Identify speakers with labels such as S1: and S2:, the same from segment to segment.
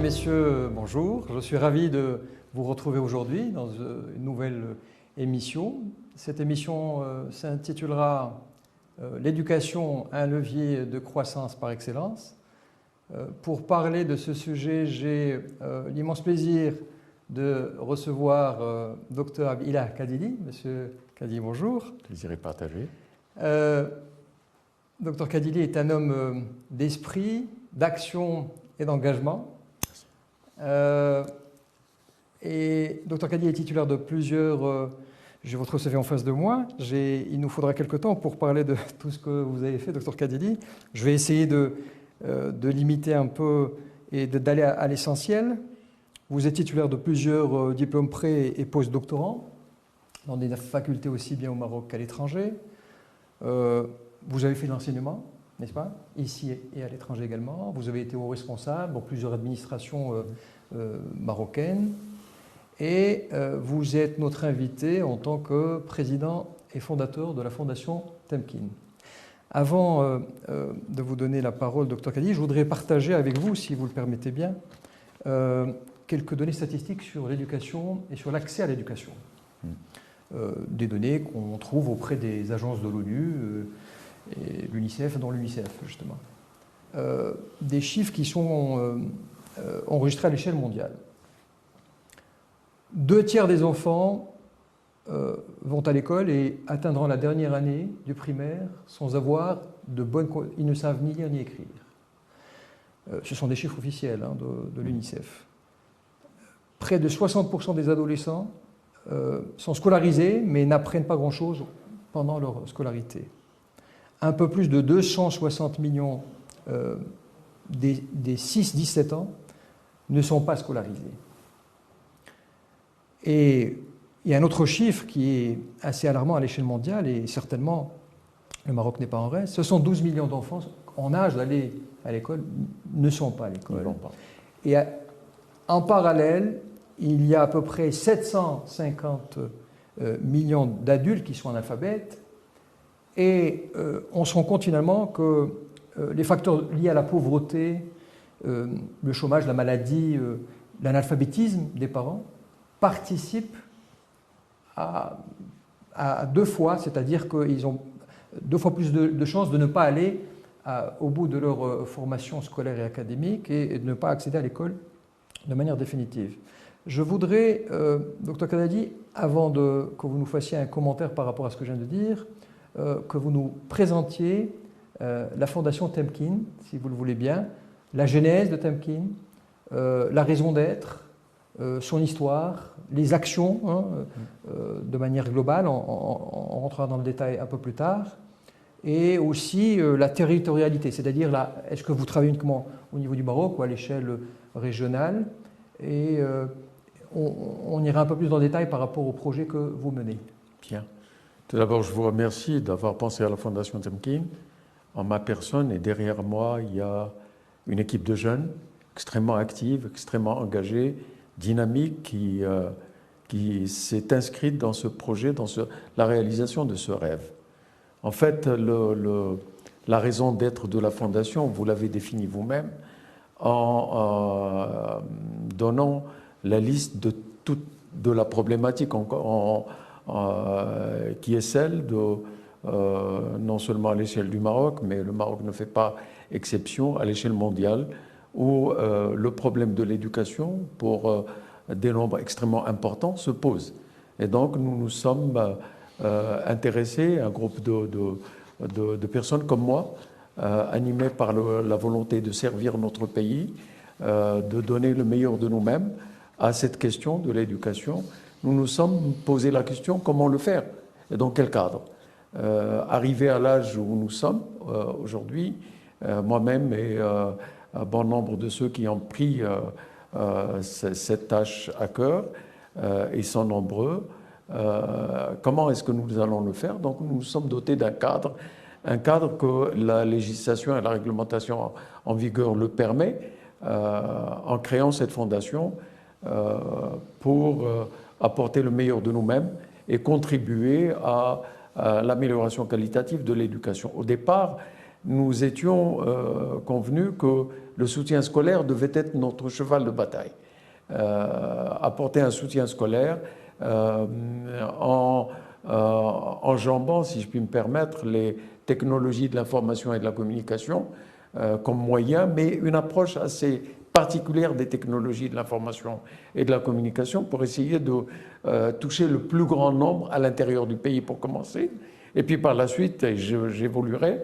S1: messieurs, bonjour. Je suis ravi de vous retrouver aujourd'hui dans une nouvelle émission. Cette émission s'intitulera L'éducation, un levier de croissance par excellence. Pour parler de ce sujet, j'ai l'immense plaisir de recevoir Dr Ilah Kadili. Monsieur Kadili, bonjour.
S2: Plaisir est partagé.
S1: Dr Kadili est un homme d'esprit, d'action et d'engagement. Et Dr Kadili est titulaire de plusieurs... j'ai votre CV en face de moi. Il nous faudra quelques temps pour parler de tout ce que vous avez fait, Dr Kadili. Je vais essayer de limiter un peu et d'aller à l'essentiel. Vous êtes titulaire de plusieurs diplômes pré- et post-doctorants dans des facultés aussi bien au Maroc qu'à l'étranger. Vous avez fait de l'enseignement, n'est-ce pas? Ici et à l'étranger également. Vous avez été haut responsable dans plusieurs administrations marocaines. Et vous êtes notre invité en tant que président et fondateur de la Fondation Temkin. Avant de vous donner la parole, Dr Kadili, je voudrais partager avec vous, si vous le permettez bien, quelques données statistiques sur l'éducation et sur l'accès à l'éducation. Des données qu'on trouve auprès des agences de l'ONU, et l'UNICEF, dont l'UNICEF justement. Des chiffres qui sont enregistrés à l'échelle mondiale. 2/3 des enfants vont à l'école et atteindront la dernière année du primaire sans avoir de bonnes... Ils ne savent ni lire ni écrire. Ce sont des chiffres officiels de l'UNICEF. Près de 60% des adolescents sont scolarisés mais n'apprennent pas grand-chose pendant leur scolarité. Un peu plus de 260 millions des 6-17 ans ne sont pas scolarisés. Et il y a un autre chiffre qui est assez alarmant à l'échelle mondiale, et certainement le Maroc n'est pas en reste. Ce sont 12 millions d'enfants en âge d'aller à l'école, ne sont pas à l'école. Et en parallèle, il y a à peu près 750 millions d'adultes qui sont analphabètes, et on se rend compte finalement que les facteurs liés à la pauvreté, le chômage, la maladie, l'analphabétisme des parents, participent à 2 fois, c'est-à-dire qu'ils ont 2 fois plus de chances de ne pas aller au bout de leur formation scolaire et académique et de ne pas accéder à l'école de manière définitive. Je voudrais, Dr Kadili, avant que vous nous fassiez un commentaire par rapport à ce que je viens de dire, que vous nous présentiez la Fondation Temkin, si vous le voulez bien, la genèse de Temkin, la raison d'être, son histoire, les actions de manière globale, on rentrera dans le détail un peu plus tard, et aussi la territorialité, c'est-à-dire est-ce que vous travaillez uniquement au niveau du Maroc ou à l'échelle régionale, et on ira un peu plus dans le détail par rapport au projet que vous menez.
S2: Bien. Tout d'abord, je vous remercie d'avoir pensé à la Fondation Temkin. En ma personne, et derrière moi, il y a une équipe de jeunes extrêmement active, extrêmement engagée, dynamique, qui s'est inscrite dans ce projet, dans la réalisation de ce rêve. En fait, la raison d'être de la Fondation, vous l'avez définie vous-même, en donnant la liste de la problématique qui est celle de, non seulement à l'échelle du Maroc, mais le Maroc ne fait pas exception, à l'échelle mondiale, où le problème de l'éducation, pour des nombres extrêmement importants, se pose. Et donc nous nous sommes intéressés, un groupe de personnes comme moi, animés par la volonté de servir notre pays, de donner le meilleur de nous-mêmes à cette question de l'éducation. Nous nous sommes posé la question comment le faire et dans quel cadre. Arrivé à l'âge où nous sommes aujourd'hui, moi-même et un bon nombre de ceux qui ont pris cette tâche à cœur, ils sont nombreux. Comment est-ce que nous allons le faire? Donc nous nous sommes dotés d'un cadre, un cadre que la législation et la réglementation en vigueur le permet, en créant cette fondation pour apporter le meilleur de nous-mêmes et contribuer à l'amélioration qualitative de l'éducation. Au départ, nous étions convenus que le soutien scolaire devait être notre cheval de bataille. Apporter un soutien scolaire en enjambant, si je puis me permettre, les technologies de l'information et de la communication comme moyen, mais une approche assez particulière des technologies de l'information et de la communication pour essayer de toucher le plus grand nombre à l'intérieur du pays pour commencer. Et puis par la suite, j'évoluerai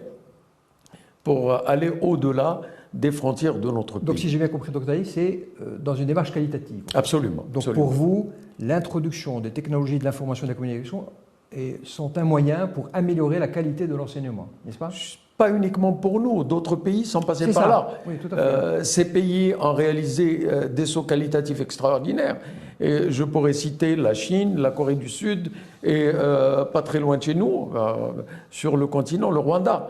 S2: pour aller au-delà des frontières de notre pays.
S1: Donc si j'ai bien compris, Dr Ali, c'est dans une démarche qualitative.
S2: Absolument.
S1: Donc
S2: absolument.
S1: pour vous, l'introduction des technologies de l'information et de la communication sont un moyen pour améliorer la qualité de l'enseignement, n'est-ce pas?
S2: Pas uniquement pour nous, d'autres pays sont passés par là.
S1: Oui, tout à fait.
S2: Ces pays ont réalisé des sauts qualitatifs extraordinaires. Et je pourrais citer la Chine, la Corée du Sud et pas très loin de chez nous, sur le continent, le Rwanda.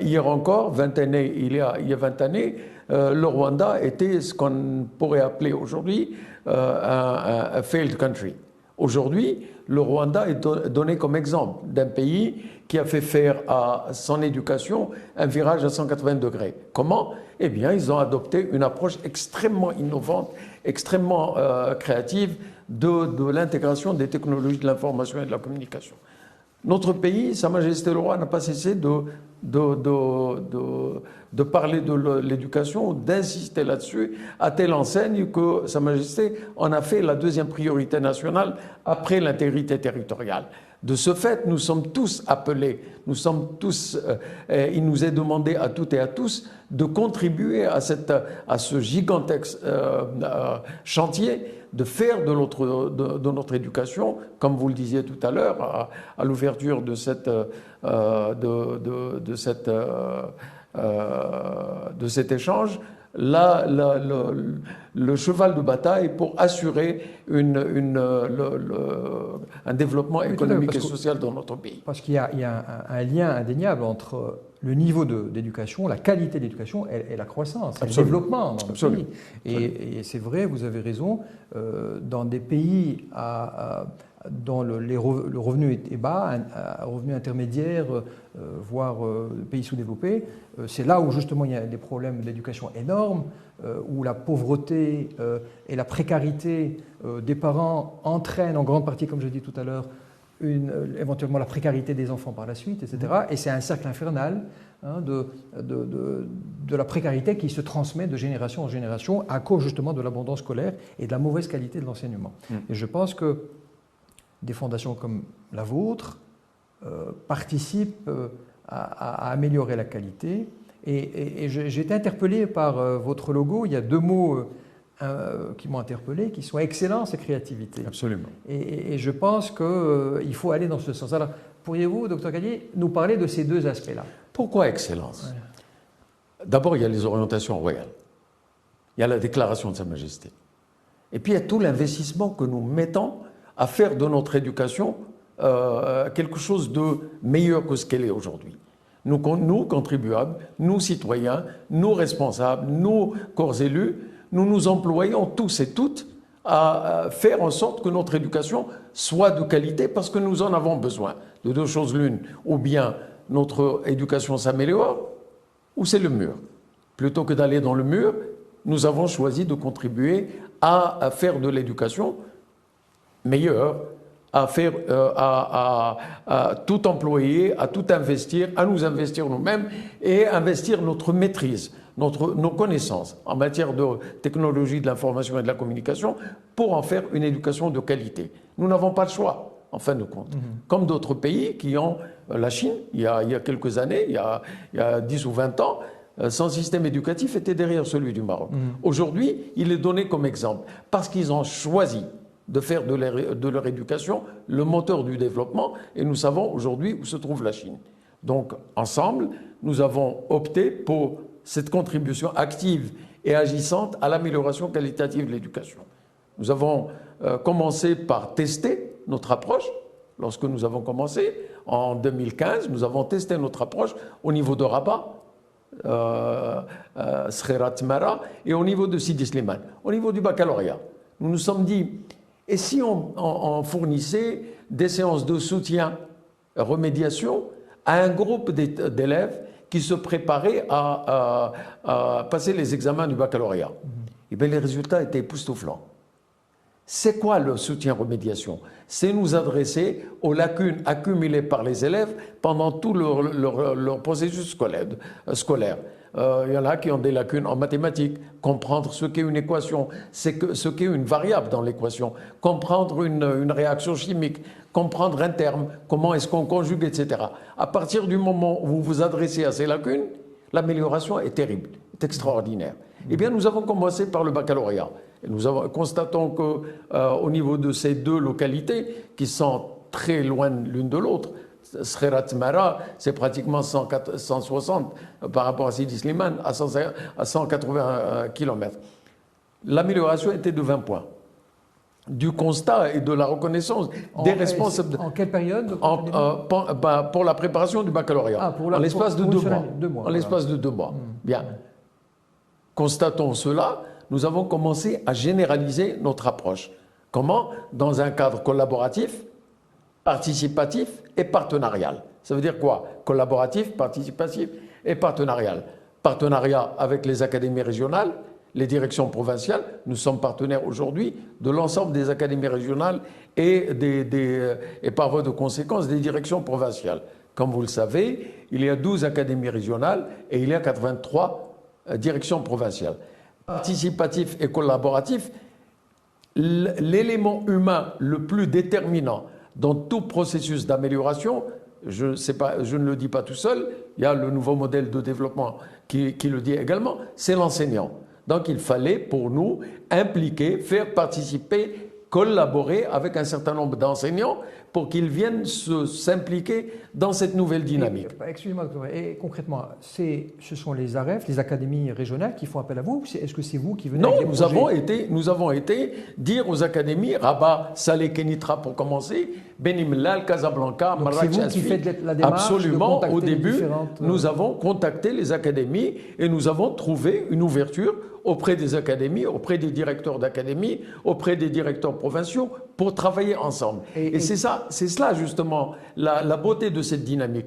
S2: Hier encore, il y a 20 années, le Rwanda était ce qu'on pourrait appeler aujourd'hui un failed country. Aujourd'hui, le Rwanda est donné comme exemple d'un pays qui a fait faire à son éducation un virage à 180 degrés. Comment? Eh bien, ils ont adopté une approche extrêmement innovante, extrêmement créative de l'intégration des technologies de l'information et de la communication. Notre pays, Sa Majesté le Roi, n'a pas cessé de parler de l'éducation, d'insister là-dessus, à telle enseigne que Sa Majesté en a fait la deuxième priorité nationale après l'intégrité territoriale. De ce fait, nous sommes tous appelés, il nous est demandé à toutes et à tous de contribuer à ce gigantesque chantier, de faire de notre éducation, comme vous le disiez tout à l'heure, à l'ouverture de cet échange, le cheval de bataille pour assurer un développement économique et social dans notre pays.
S1: Parce qu'il y a un lien indéniable entre le niveau d'éducation, la qualité de l'éducation et la croissance, le développement dans notre pays. Et c'est vrai, vous avez raison, dans des pays dont le revenu est bas, un revenu intermédiaire, voire pays sous-développés, c'est là où justement il y a des problèmes d'éducation énormes, où la pauvreté et la précarité des parents entraînent en grande partie, comme je l'ai dit tout à l'heure, éventuellement la précarité des enfants par la suite, etc. Et c'est un cercle infernal de la précarité qui se transmet de génération en génération à cause justement de l'abondance scolaire et de la mauvaise qualité de l'enseignement. Et je pense que des fondations comme la vôtre participent à améliorer la qualité. Et j'ai été interpellé par votre logo. Il y a deux mots qui m'ont interpellé, qui sont excellence et créativité.
S2: Absolument.
S1: Et je pense qu'il faut aller dans ce sens. Alors, pourriez-vous, Dr Kadié, nous parler de ces deux aspects-là?
S2: Pourquoi excellence? D'abord, il y a les orientations royales. Il y a la déclaration de Sa Majesté. Et puis, il y a tout l'investissement que nous mettons à faire de notre éducation quelque chose de meilleur que ce qu'elle est aujourd'hui. Nous, contribuables, nous, citoyens, nous, responsables, nous, corps élus, nous nous employons tous et toutes à faire en sorte que notre éducation soit de qualité parce que nous en avons besoin. De deux choses l'une, ou bien notre éducation s'améliore, ou c'est le mur. Plutôt que d'aller dans le mur, nous avons choisi de contribuer à faire de l'éducation meilleure, à tout employer, à tout investir, à nous investir nous-mêmes et investir notre maîtrise, nos connaissances en matière de technologie de l'information et de la communication pour en faire une éducation de qualité. Nous n'avons pas le choix, en fin de compte. Comme d'autres pays qui ont, la Chine, il y a quelques années, il y a 10 ou 20 ans, son système éducatif était derrière celui du Maroc. Aujourd'hui, il est donné comme exemple parce qu'ils ont choisi de faire de leur éducation le moteur du développement et nous savons aujourd'hui où se trouve la Chine. Donc, ensemble, nous avons opté pour cette contribution active et agissante à l'amélioration qualitative de l'éducation. Nous avons commencé par tester notre approche. Lorsque nous avons commencé, en 2015, nous avons testé notre approche au niveau de Rabat, Srerat Mara et au niveau de Sidi Slimane. Au niveau du baccalauréat, nous nous sommes dit, et si on fournissait des séances de soutien, remédiation, à un groupe d'élèves qui se préparaient à passer les examens du baccalauréat. Et bien, les résultats étaient époustouflants. C'est quoi le soutien remédiation? C'est nous adresser aux lacunes accumulées par les élèves pendant tout leur processus scolaire. Il y en a qui ont des lacunes en mathématiques, comprendre ce qu'est une équation, ce qu'est une variable dans l'équation, comprendre une réaction chimique, comprendre un terme, comment est-ce qu'on conjugue, etc. À partir du moment où vous vous adressez à ces lacunes, l'amélioration est terrible, est extraordinaire. Eh bien, nous avons commencé par le baccalauréat. Et constatons qu'au niveau de ces deux localités, qui sont très loin l'une de l'autre, Srerat Mara, c'est pratiquement 160 par rapport à Sidi Slimane, à 180 km. L'amélioration était de 20 points. Du constat et de la reconnaissance des responsables.
S1: En quelle période
S2: pour la préparation du baccalauréat. En l'espace de 2 mois. En l'espace de 2 mois. Bien. Constatons cela, nous avons commencé à généraliser notre approche. Comment? Dans un cadre collaboratif, participatif et partenarial. Ça veut dire quoi? Collaboratif, participatif et partenarial. Partenariat avec les académies régionales, les directions provinciales. Nous sommes partenaires aujourd'hui de l'ensemble des académies régionales et par voie de conséquence des directions provinciales. Comme vous le savez, il y a 12 académies régionales et il y a 83 directions provinciales. Participatif et collaboratif, l'élément humain le plus déterminant dans tout processus d'amélioration, je ne le dis pas tout seul, il y a le nouveau modèle de développement qui le dit également, c'est l'enseignant. Donc il fallait pour nous impliquer, faire participer, collaborer avec un certain nombre d'enseignants pour qu'ils viennent s'impliquer dans cette nouvelle dynamique.
S1: Excusez-moi, docteur, et concrètement, ce sont les AREF, les académies régionales qui font appel à vous? Est-ce que c'est vous qui venez avec des projets?
S2: Nous avons été dire aux académies, Rabat, Salé, Kenitra pour commencer, Benimlal, Casablanca, Marrakech.
S1: C'est vous qui faites la démarche?
S2: Absolument. Au début, nous avons contacté les académies et nous avons trouvé une ouverture auprès des académies, auprès des directeurs d'académies, auprès des directeurs provinciaux pour travailler ensemble. Et c'est cela justement la beauté de cette dynamique.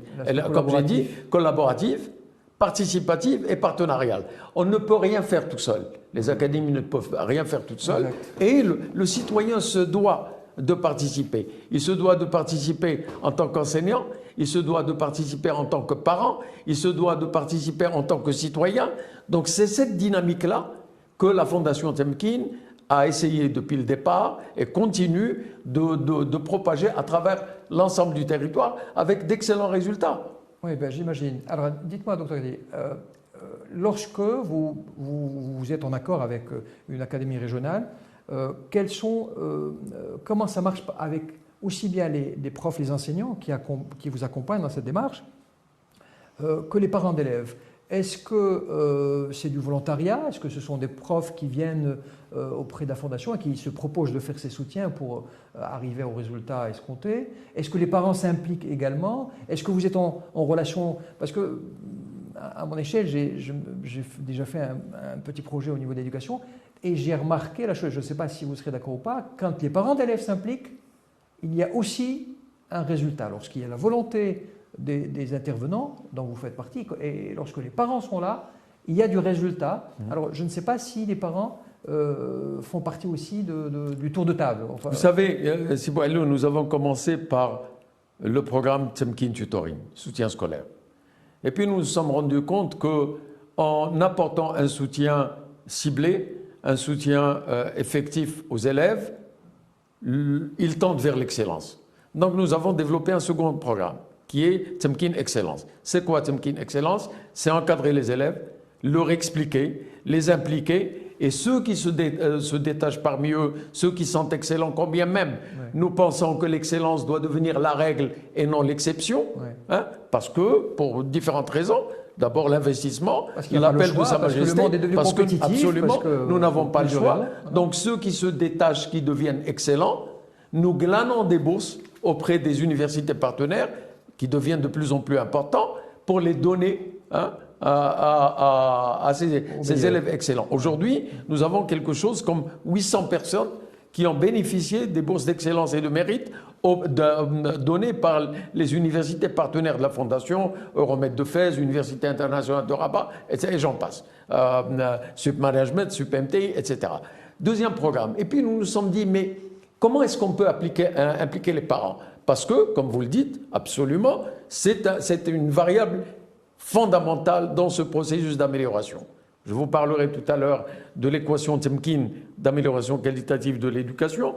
S2: Comme j'ai dit, collaborative, participative et partenariale. On ne peut rien faire tout seul. Les académies ne peuvent rien faire toutes seules. Et le citoyen se doit de participer. Il se doit de participer en tant qu'enseignant, il se doit de participer en tant que parent, il se doit de participer en tant que citoyen. Donc c'est cette dynamique-là que la Fondation Temkin a essayé depuis le départ et continue de propager à travers l'ensemble du territoire avec d'excellents résultats.
S1: Oui, ben, j'imagine. Alors dites-moi, docteur Gadi, lorsque vous êtes en accord avec une académie régionale, comment ça marche avec aussi bien les profs, les enseignants qui vous accompagnent dans cette démarche, que les parents d'élèves? Est-ce que c'est du volontariat? Est-ce que ce sont des profs qui viennent auprès de la Fondation et qui se proposent de faire ces soutiens pour arriver au résultat escompté? Est-ce que les parents s'impliquent également? Est-ce que vous êtes en relation? Parce que, à mon échelle, j'ai déjà fait un petit projet au niveau de l'éducation et j'ai remarqué la chose, je ne sais pas si vous serez d'accord ou pas, quand les parents d'élèves s'impliquent, il y a aussi un résultat. Lorsqu'il y a la volonté des intervenants dont vous faites partie, et lorsque les parents sont là, il y a du résultat. Alors, je ne sais pas si les parents font partie aussi du tour de table. Enfin,
S2: vous savez, nous avons commencé par le programme Temkin Tutoring, soutien scolaire. Et puis nous nous sommes rendus compte qu'en apportant un soutien ciblé, un soutien effectif aux élèves, ils tendent vers l'excellence. Donc nous avons développé un second programme qui est Temkin Excellence. C'est quoi Temkin Excellence? C'est encadrer les élèves, leur expliquer, les impliquer, et ceux qui se détachent parmi eux, ceux qui sont excellents, combien même nous pensons que l'excellence doit devenir la règle et non l'exception, hein, parce que, pour différentes raisons, d'abord l'investissement, l'appel de Sa Majesté, parce que absolument, nous n'avons pas le choix. Donc ceux qui se détachent, qui deviennent excellents, nous glanons des bourses auprès des universités partenaires, qui deviennent de plus en plus importants, pour les donner à ces élèves excellents. Aujourd'hui, nous avons quelque chose comme 800 personnes qui ont bénéficié des bourses d'excellence et de mérite donnés par les universités partenaires de la Fondation, Euromed de Fès, Université internationale de Rabat, etc., et j'en passe. Submanagement, SupMTI, etc. Deuxième programme. Et puis nous nous sommes dit, mais comment est-ce qu'on peut impliquer les parents? Parce que, comme vous le dites, absolument, c'est une variable fondamentale dans ce processus d'amélioration. Je vous parlerai tout à l'heure de l'équation Temkin d'amélioration qualitative de l'éducation.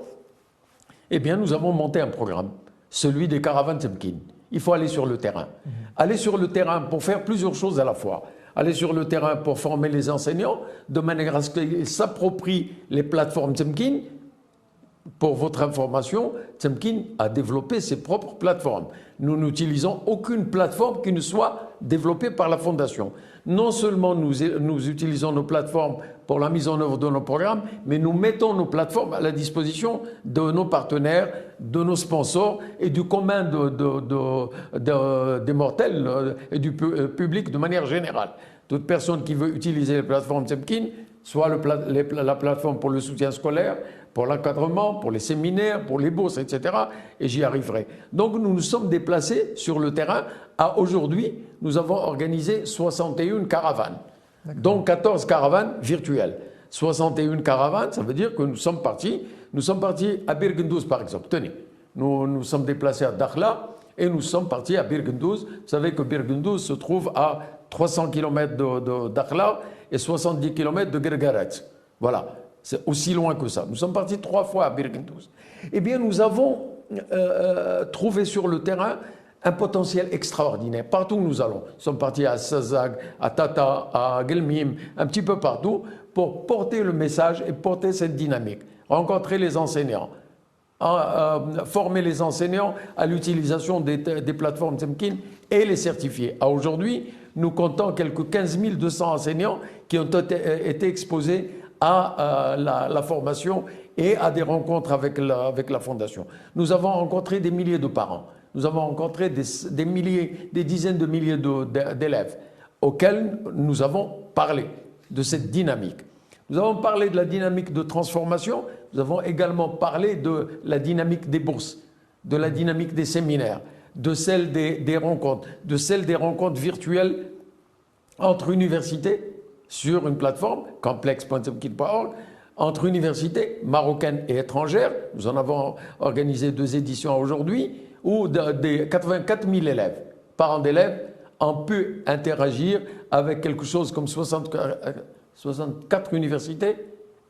S2: Eh bien, nous avons monté un programme, celui des caravanes Temkin. Il faut aller sur le terrain. Aller sur le terrain pour faire plusieurs choses à la fois. Aller sur le terrain pour former les enseignants, de manière à ce qu'ils s'approprient les plateformes Temkin. Pour votre information, Temkin a développé ses propres plateformes. Nous n'utilisons aucune plateforme qui ne soit développée par la Fondation. Non seulement nous utilisons nos plateformes pour la mise en œuvre de nos programmes, mais nous mettons nos plateformes à la disposition de nos partenaires, de nos sponsors et du commun des mortels et du public de manière générale. Toute personne qui veut utiliser les plateformes Temkin, soit la plateforme pour le soutien scolaire, pour l'encadrement, pour les séminaires, pour les bourses, etc. Et j'y arriverai. Donc nous nous sommes déplacés sur le terrain. Aujourd'hui, nous avons organisé 61 caravanes, dont 14 caravanes virtuelles. 61 caravanes, ça veut dire que nous sommes partis à Birgendouz par exemple. Tenez, nous sommes déplacés à Dakhla et nous sommes partis à Birgendouz. Vous savez que Birgendouz se trouve à 300 km de Dakhla et 70 km de Gergaret. Voilà. C'est aussi loin que ça. Nous sommes partis 3 fois à Birgendouz. Eh bien, nous avons trouvé sur le terrain un potentiel extraordinaire. Partout où nous allons. Nous sommes partis à Sazag, à Tata, à Gelmim, un petit peu partout, pour porter le message et porter cette dynamique. Rencontrer les enseignants. Former les enseignants à l'utilisation des plateformes Temkin et les certifier. Aujourd'hui, nous comptons quelques 15 200 enseignants qui ont été exposés à la formation et à des rencontres avec la Fondation. Nous avons rencontré des milliers de parents. Nous avons rencontré des dizaines de milliers d'élèves auxquels nous avons parlé de cette dynamique. Nous avons parlé de la dynamique de transformation. Nous avons également parlé de la dynamique des bourses, de la dynamique des séminaires, de celle des rencontres, de celle des rencontres virtuelles entre universités sur une plateforme, complex.temkin.org, entre universités marocaines et étrangères. Nous en avons organisé 2 éditions aujourd'hui, où des 84 000 élèves, parents d'élèves, ont pu interagir avec quelque chose comme 64 universités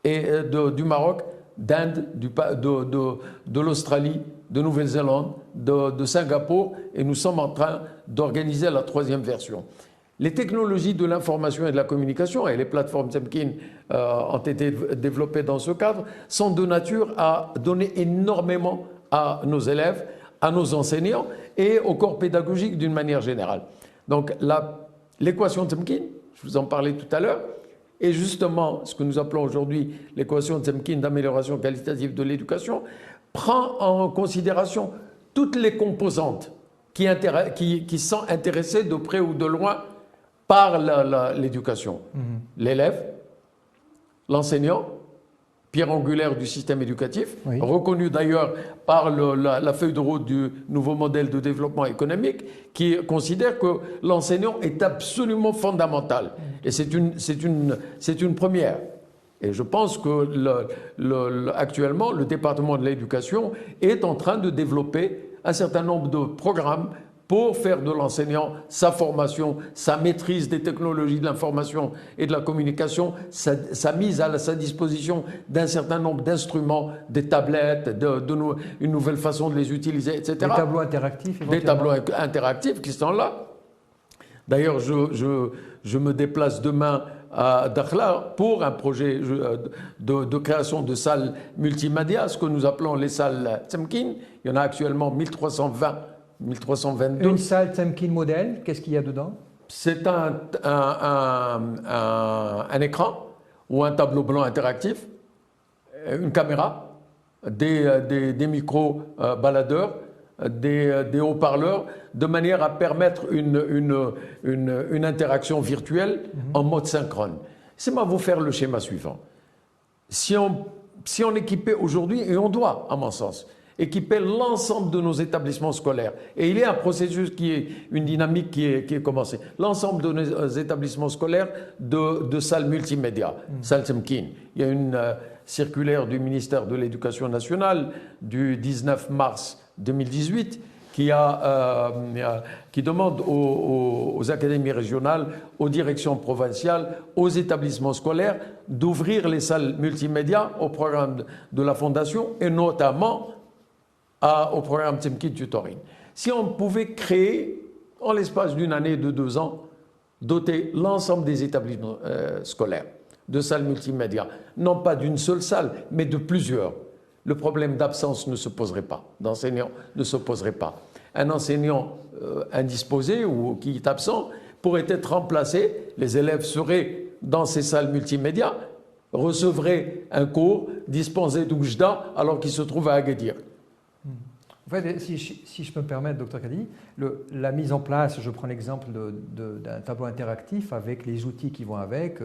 S2: du Maroc, d'Inde, de l'Australie, de Nouvelle-Zélande, de Singapour, et nous sommes en train d'organiser la 3e version. Les technologies de l'information et de la communication, et les plateformes Temkin ont été développées dans ce cadre, sont de nature à donner énormément à nos élèves, à nos enseignants et au corps pédagogique d'une manière générale. Donc l'équation Temkin, je vous en parlais tout à l'heure, est justement ce que nous appelons aujourd'hui l'équation Temkin d'amélioration qualitative de l'éducation, prend en considération toutes les composantes qui sont intéressées de près ou de loin par l'éducation. L'élève, l'enseignant, pierre angulaire du système éducatif, oui, reconnu d'ailleurs par la feuille de route du nouveau modèle de développement économique, qui considère que l'enseignant est absolument fondamental. Et c'est une première. Et je pense que actuellement, le département de l'éducation est en train de développer un certain nombre de programmes pour faire de l'enseignant sa formation, sa maîtrise des technologies de l'information et de la communication, sa mise à sa disposition d'un certain nombre d'instruments, des tablettes, une nouvelle façon de les utiliser, etc.
S1: Des tableaux interactifs éventuellement.
S2: Des tableaux interactifs qui sont là. D'ailleurs, je me déplace demain à Dakhla pour un projet de création de salles multimédia, ce que nous appelons les salles Temkin. Il y en a actuellement 1322.
S1: Une salle Temkin modèle, qu'est-ce qu'il y a dedans?
S2: C'est un écran ou un tableau blanc interactif, une caméra, des micros baladeurs, des haut-parleurs, de manière à permettre une interaction virtuelle en mode synchrone. C'est à vous faire le schéma suivant. Si on équipait aujourd'hui, et on doit, à mon sens, équiper l'ensemble de nos établissements scolaires. Et il y a un processus une dynamique qui est commencée. L'ensemble de nos établissements scolaires de salles multimédia, salles Temkin. Il y a une circulaire du ministère de l'Éducation nationale du 19 mars 2018 qui demande aux académies régionales, aux directions provinciales, aux établissements scolaires d'ouvrir les salles multimédia au programme de la Fondation et notamment au programme Temkin Tutoring. Si on pouvait créer, en l'espace d'une année, de 2 ans, doter l'ensemble des établissements scolaires de salles multimédia, non pas d'une seule salle, mais de plusieurs, le problème d'absence ne se poserait pas, d'enseignant ne se poserait pas. Un enseignant indisposé ou qui est absent pourrait être remplacé, les élèves seraient dans ces salles multimédia, recevraient un cours dispensé d'Oujda alors qu'ils se trouvent à Agadir.
S1: En fait, si je peux me permettre, Dr Kadi, la mise en place, je prends l'exemple d'un tableau interactif avec les outils qui vont avec,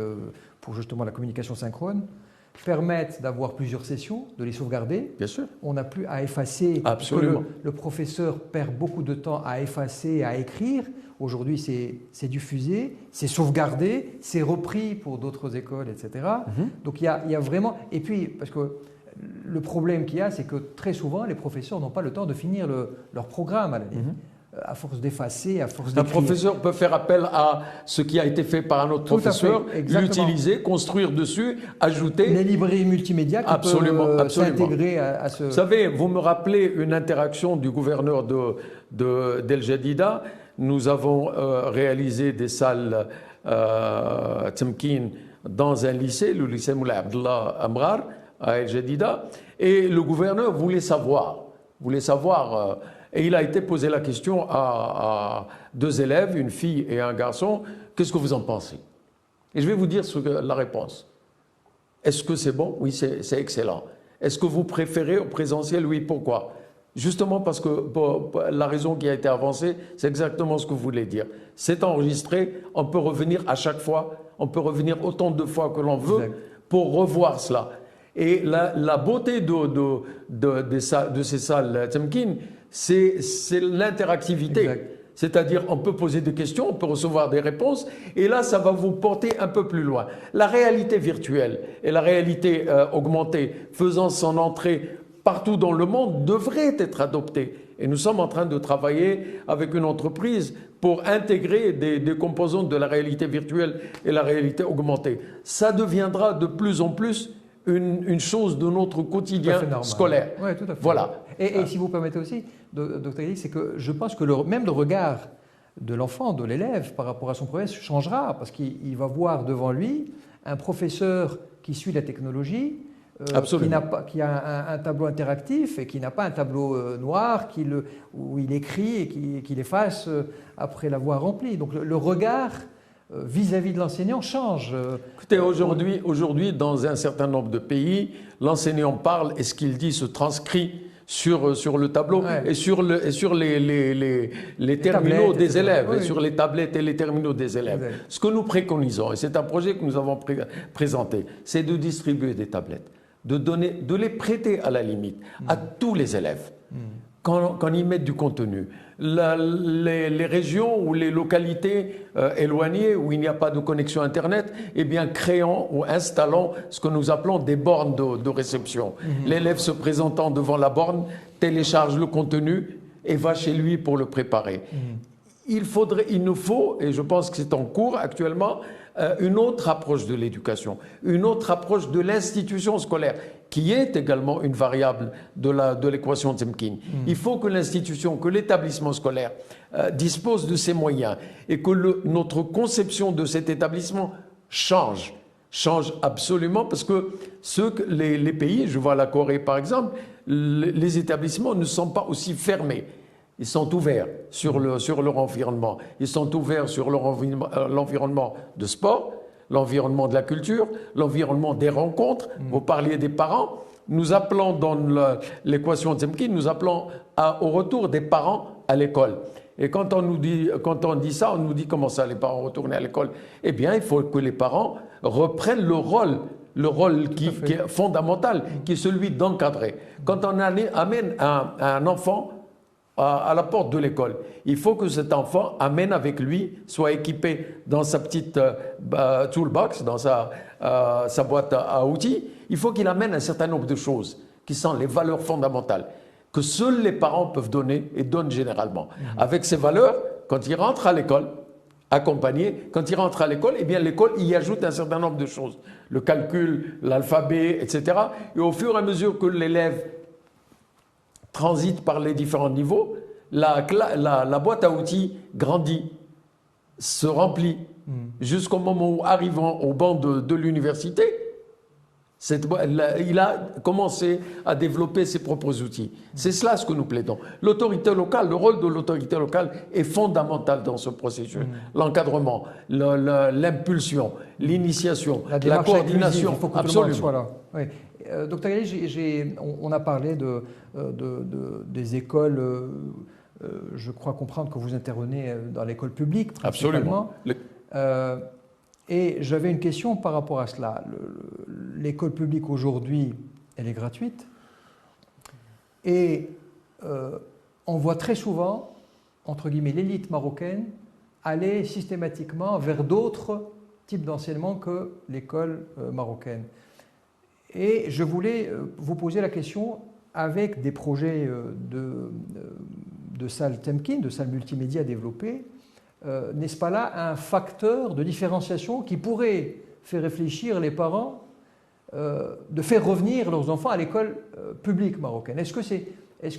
S1: pour justement la communication synchrone, permettent d'avoir plusieurs sessions, de les sauvegarder.
S2: Bien sûr.
S1: On n'a plus à effacer.
S2: Absolument.
S1: Le professeur perd beaucoup de temps à effacer, à écrire. Aujourd'hui, c'est diffusé, c'est sauvegardé, c'est repris pour d'autres écoles, etc. Donc il y a vraiment... Et puis, parce que le problème qu'il y a, c'est que très souvent, les professeurs n'ont pas le temps de finir leur programme à l'année. À force d'effacer, à force d'écrire.
S2: Un professeur peut faire appel à ce qui a été fait par un autre professeur, l'utiliser, construire dessus, ajouter.
S1: Les librairies multimédia qui peuvent s'intégrer à ce...
S2: Vous savez, vous me rappelez une interaction du gouverneur d'El Jadida. Nous avons réalisé des salles Temkin dans un lycée, le lycée Moulay Abdallah Amrar, à El Jadida, et le gouverneur voulait savoir, et il a été posé la question à 2 élèves, une fille et un garçon, qu'est-ce que vous en pensez? Et je vais vous dire la réponse. Est-ce que c'est bon? Oui, c'est excellent. Est-ce que vous préférez au présentiel? Oui, pourquoi? Justement parce que la raison qui a été avancée, c'est exactement ce que vous voulez dire. C'est enregistré, on peut revenir à chaque fois, on peut revenir autant de fois que l'on veut pour revoir cela. Et la beauté de ces salles Temkin, c'est l'interactivité. C'est-à-dire, on peut poser des questions, on peut recevoir des réponses, et là, ça va vous porter un peu plus loin. La réalité virtuelle et la réalité augmentée faisant son entrée partout dans le monde devraient être adoptées. Et nous sommes en train de travailler avec une entreprise pour intégrer des composantes de la réalité virtuelle et la réalité augmentée. Ça deviendra de plus en plus une chose de notre quotidien scolaire.
S1: Oui, tout à fait.
S2: Voilà.
S1: Et si vous permettez aussi, Dr Kadi, c'est que je pense que même le regard de l'enfant, de l'élève, par rapport à son professeur changera, parce qu'il va voir devant lui un professeur qui suit la technologie, qui a un tableau interactif et qui n'a pas un tableau noir où il écrit et qu'il efface après l'avoir rempli. Donc le regard vis-à-vis de l'enseignant change.
S2: Écoutez, aujourd'hui, dans un certain nombre de pays, l'enseignant parle et ce qu'il dit se transcrit sur le tableau et sur les terminaux des élèves, et sur les tablettes et les terminaux des élèves. Ce que nous préconisons, et c'est un projet que nous avons présenté, c'est de distribuer des tablettes, de les prêter à la limite à tous les élèves. Quand ils mettent du contenu. Les régions ou les localités éloignées où il n'y a pas de connexion Internet, eh bien créons ou installons ce que nous appelons des bornes de réception. L'élève se présentant devant la borne télécharge le contenu et va chez lui pour le préparer. Il nous faut, et je pense que c'est en cours actuellement, une autre approche de l'éducation, une autre approche de l'institution scolaire, qui est également une variable de l'équation Temkin. Il faut que l'institution, que l'établissement scolaire dispose de ses moyens et que notre conception de cet établissement change absolument, parce que les pays, je vois la Corée par exemple, les établissements ne sont pas aussi fermés. Ils sont ouverts sur leur environnement. Ils sont ouverts sur l'environnement de sport, l'environnement de la culture, l'environnement des rencontres. Vous parliez des parents. Nous appelons dans l'équation Temkin, nous appelons au retour des parents à l'école. Et quand on dit ça, on nous dit comment ça, les parents retournent à l'école? Eh bien, il faut que les parents reprennent le rôle le rôle qui est fondamental, qui est celui d'encadrer. Quand on amène un enfant à la porte de l'école, il faut que cet enfant amène avec lui, soit équipé dans sa petite toolbox, dans sa boîte à outils, il faut qu'il amène un certain nombre de choses qui sont les valeurs fondamentales que seuls les parents peuvent donner et donnent généralement. Avec ces valeurs, quand il rentre à l'école, accompagné, quand il rentre à l'école, eh bien l'école y ajoute un certain nombre de choses. Le calcul, l'alphabet, etc. Et au fur et à mesure que l'élève transite par les différents niveaux, la boîte à outils grandit, se remplit, jusqu'au moment où, arrivant au banc de l'université, il a commencé à développer ses propres outils. C'est cela ce que nous plaidons. L'autorité locale, le rôle de l'autorité locale est fondamental dans ce processus. L'encadrement, l'impulsion, l'initiation, la coordination.
S1: Il faut que tout le monde soit là. Oui. Docteur Ghali, on a parlé des écoles. Je crois comprendre que vous intervenez dans l'école publique.
S2: Absolument.
S1: Et j'avais une question par rapport à cela. L'école publique aujourd'hui, elle est gratuite. Et on voit très souvent, entre guillemets, l'élite marocaine aller systématiquement vers d'autres types d'enseignement que l'école marocaine. Et je voulais vous poser la question, avec des projets de salles Temkin, de salles multimédia développées, n'est-ce pas là un facteur de différenciation qui pourrait faire réfléchir les parents de faire revenir leurs enfants à l'école publique marocaine? Est-ce que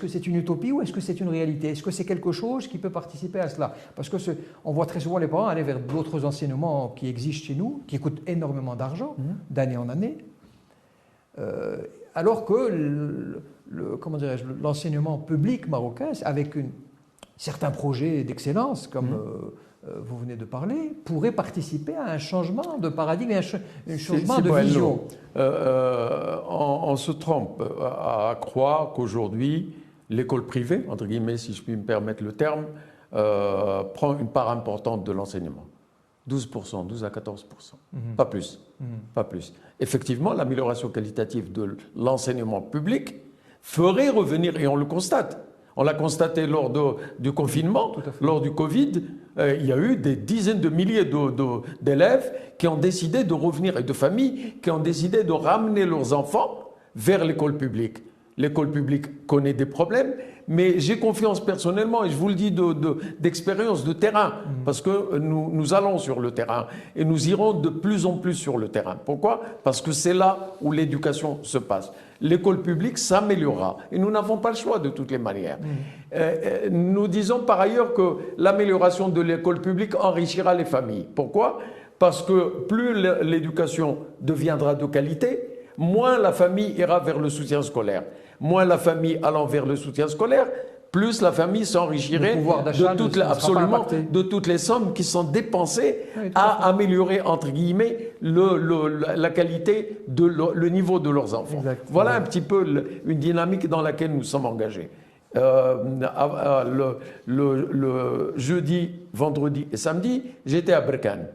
S1: c'est une utopie ou est-ce que c'est une réalité? Est-ce que c'est quelque chose qui peut participer à cela? Parce que on voit très souvent les parents aller vers d'autres enseignements qui existent chez nous, qui coûtent énormément d'argent, d'année en année, alors que l'enseignement public marocain, avec certains projets d'excellence, comme vous venez de parler, pourrait participer à un changement de paradigme, un changement de vision.
S2: On se trompe à croire qu'aujourd'hui, l'école privée, entre guillemets, si je puis me permettre le terme, prend une part importante de l'enseignement. 12%, 12 à 14%, pas plus. Pas plus. Effectivement, l'amélioration qualitative de l'enseignement public ferait revenir, et on le constate, on l'a constaté lors du confinement, lors du Covid, il y a eu des dizaines de milliers d'élèves qui ont décidé de revenir, et de familles qui ont décidé de ramener leurs enfants vers l'école publique. L'école publique connaît des problèmes, mais j'ai confiance personnellement, et je vous le dis d'expérience de terrain, parce que nous allons sur le terrain, et nous irons de plus en plus sur le terrain. Pourquoi? Parce que c'est là où l'éducation se passe. L'école publique s'améliorera, et nous n'avons pas le choix de toutes les manières. Nous disons par ailleurs que l'amélioration de l'école publique enrichira les familles. Pourquoi? Parce que plus l'éducation deviendra de qualité, moins la famille ira vers le soutien scolaire. Moins la famille allant vers le soutien scolaire, plus la famille s'enrichirait de toutes les sommes qui sont dépensées à améliorer, entre guillemets, la qualité, le niveau de leurs enfants.
S1: Exactement.
S2: Voilà un petit peu une dynamique dans laquelle nous sommes engagés. Le jeudi, vendredi et samedi, j'étais à Berkane.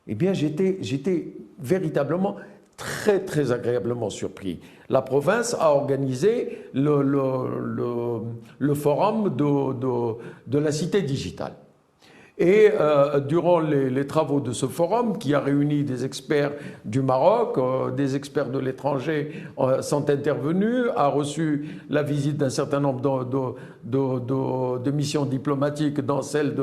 S2: Eh bien, j'étais véritablement très, très agréablement surpris. La province a organisé le forum de la cité digitale. Et durant les travaux de ce forum, qui a réuni des experts du Maroc, des experts de l'étranger sont intervenus, a reçu la visite d'un certain nombre de missions diplomatiques, dans celles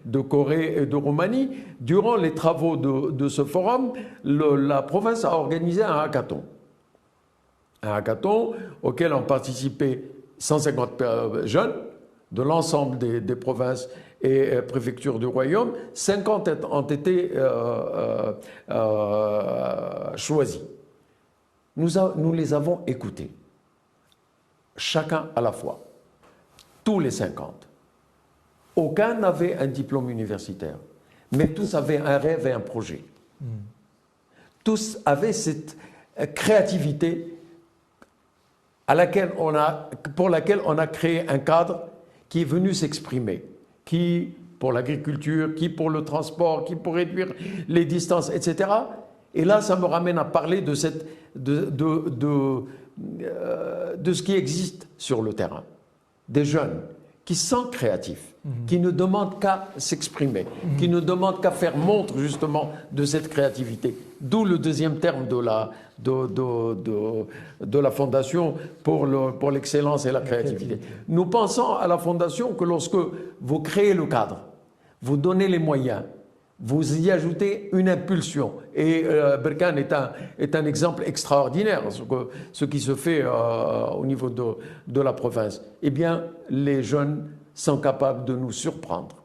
S2: de Corée et de Roumanie. Durant les travaux de ce forum, la province a organisé un hackathon. Un hackathon auquel ont participé 150 jeunes de l'ensemble des provinces et préfectures du royaume. 50 ont été choisis. Nous les avons écoutés, chacun à la fois, tous les 50. Aucun n'avait un diplôme universitaire, mais tous avaient un rêve et un projet. Tous avaient cette créativité pour laquelle on a créé un cadre qui est venu s'exprimer, qui pour l'agriculture, qui pour le transport, qui pour réduire les distances, etc. Et là, ça me ramène à parler de ce qui existe sur le terrain. Des jeunes qui sont créatifs, qui ne demandent qu'à s'exprimer, qui ne demandent qu'à faire montre justement de cette créativité. D'où le deuxième terme de la Fondation pour l'excellence et la créativité. Nous pensons à la Fondation que lorsque vous créez le cadre, vous donnez les moyens, vous y ajoutez une impulsion. Et Berkane est un exemple extraordinaire, ce qui se fait au niveau de la province. Eh bien, les jeunes sont capables de nous surprendre,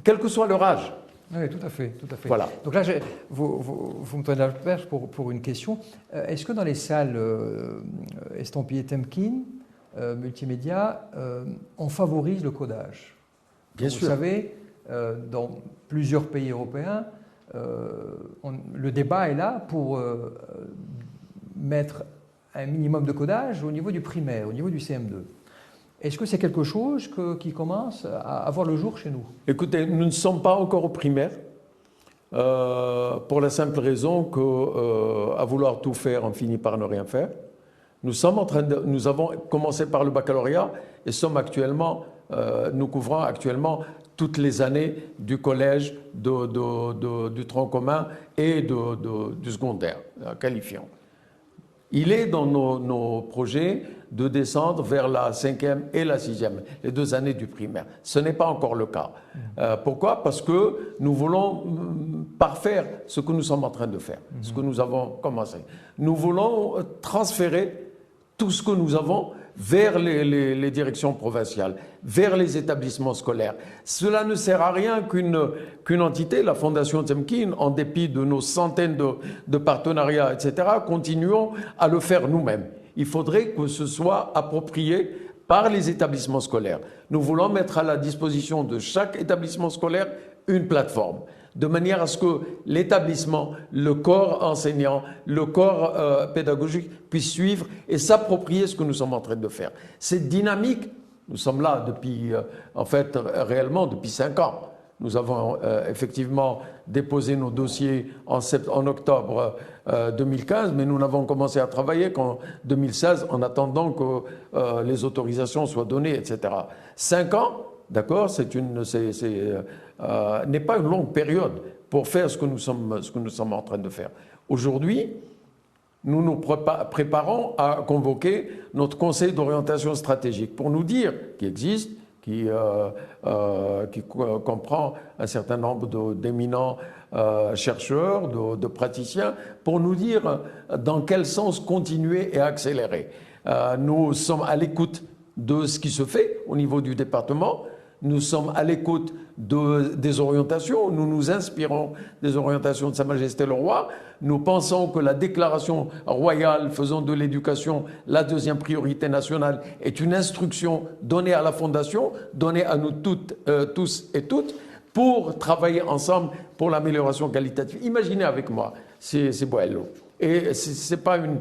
S2: quel que soit leur âge.
S1: Oui, tout à fait, tout à fait.
S2: Voilà.
S1: Donc là, vous me tenez la perche pour une question. Est-ce que dans les salles estampillées Temkin, multimédia, on favorise le codage?
S2: Bien sûr.
S1: Vous savez, dans plusieurs pays européens, le débat est là pour mettre un minimum de codage au niveau du primaire, au niveau du CM2. Est-ce que c'est quelque chose qui commence à avoir le jour chez nous?
S2: Écoutez, nous ne sommes pas encore au primaire, pour la simple raison qu'à vouloir tout faire, on finit par ne rien faire. Nous avons commencé par le baccalauréat et nous couvrons actuellement toutes les années du collège, du tronc commun et du secondaire qualifiant. Il est dans nos projets de descendre vers la 5e et la 6e, les 2 années du primaire. Ce n'est pas encore le cas. Pourquoi? Parce que nous voulons parfaire ce que nous sommes en train de faire, ce que nous avons commencé. Nous voulons transférer tout ce que nous avons vers les directions provinciales, vers les établissements scolaires. Cela ne sert à rien qu'une entité, la Fondation Temkin, en dépit de nos centaines de partenariats, etc., continuons à le faire nous-mêmes. Il faudrait que ce soit approprié par les établissements scolaires. Nous voulons mettre à la disposition de chaque établissement scolaire une plateforme, de manière à ce que l'établissement, le corps enseignant, le corps pédagogique puisse suivre et s'approprier ce que nous sommes en train de faire. Cette dynamique, nous sommes là depuis, réellement depuis 5 ans. Nous avons effectivement déposé nos dossiers en octobre 2015, mais nous n'avons commencé à travailler qu'en 2016 en attendant que les autorisations soient données, etc. 5 ans, d'accord, n'est pas une longue période pour faire ce que nous sommes en train de faire. Aujourd'hui, nous nous préparons à convoquer notre conseil d'orientation stratégique pour nous dire, qui existe, qui comprend un certain nombre d'éminents chercheurs, de praticiens, pour nous dire dans quel sens continuer et accélérer. Nous sommes à l'écoute de ce qui se fait au niveau du département. Nous sommes à l'écoute des orientations, nous nous inspirons des orientations de Sa Majesté le Roi. Nous pensons que la déclaration royale faisant de l'éducation la 2e priorité nationale est une instruction donnée à la Fondation, donnée à nous toutes, tous et toutes, pour travailler ensemble pour l'amélioration qualitative. Imaginez avec moi, c'est Boello. Et c'est pas une...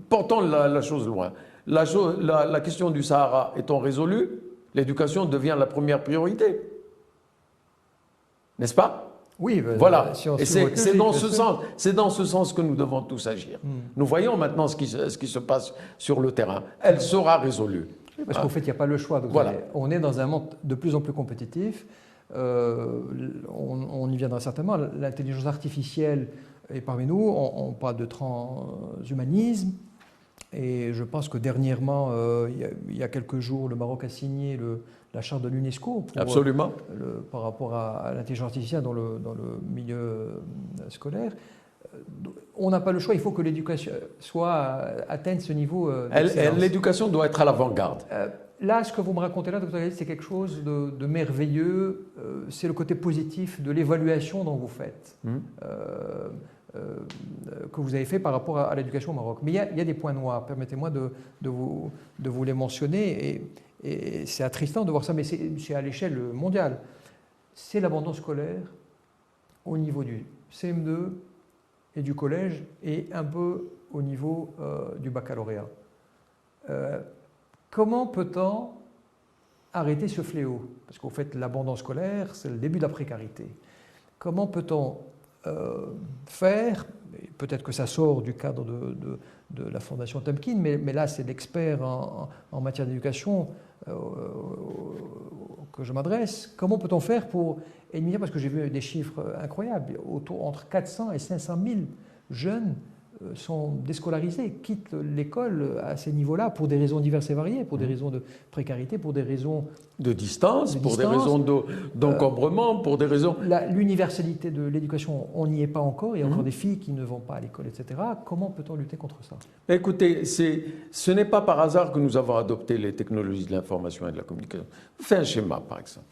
S2: portons la chose loin. La question du Sahara étant résolue, l'éducation devient la première priorité. N'est-ce pas?
S1: Oui,
S2: voilà. Et c'est dans ce sens que nous devons tous agir. Nous voyons maintenant ce qui se passe sur le terrain. Elle sera résolue.
S1: Oui, parce qu'en fait, il n'y a pas le choix. Donc, voilà. On est dans un monde de plus en plus compétitif. On y viendra certainement. L'intelligence artificielle est parmi nous. On parle de transhumanisme. Et je pense que dernièrement, il y a quelques jours, le Maroc a signé la charte de l'UNESCO
S2: Absolument.
S1: Par rapport à l'intelligence artificielle dans le milieu scolaire. On n'a pas le choix, il faut que l'éducation atteigne ce niveau d'excellence.
S2: L'éducation doit être à l'avant-garde.
S1: Là, ce que vous me racontez là, docteur Yalit, c'est quelque chose de merveilleux. C'est le côté positif de l'évaluation dont vous faites. Que vous avez fait par rapport à l'éducation au Maroc. Mais il y a des points noirs, permettez-moi de vous les mentionner, et c'est attristant de voir ça, mais c'est à l'échelle mondiale. C'est l'abandon scolaire au niveau du CM2 et du collège, et un peu au niveau du baccalauréat. Comment peut-on arrêter ce fléau? Parce qu'au fait, l'abandon scolaire, c'est le début de la précarité. comment peut-on faire, peut-être que ça sort du cadre de la Fondation Temkin, mais là c'est l'expert en matière d'éducation que je m'adresse, comment peut-on faire pour éliminer, parce que j'ai vu des chiffres incroyables, entre 400 et 500 000 jeunes sont déscolarisés, quittent l'école à ces niveaux-là pour des raisons diverses et variées, pour des raisons de précarité, pour des raisons
S2: de distance, pour des raisons d'encombrement, pour des raisons...
S1: L'universalité de l'éducation, on n'y est pas encore, il y a encore des filles qui ne vont pas à l'école, etc. Comment peut-on lutter contre ça?
S2: Écoutez, ce n'est pas par hasard que nous avons adopté les technologies de l'information et de la communication. Je fais un schéma, par exemple.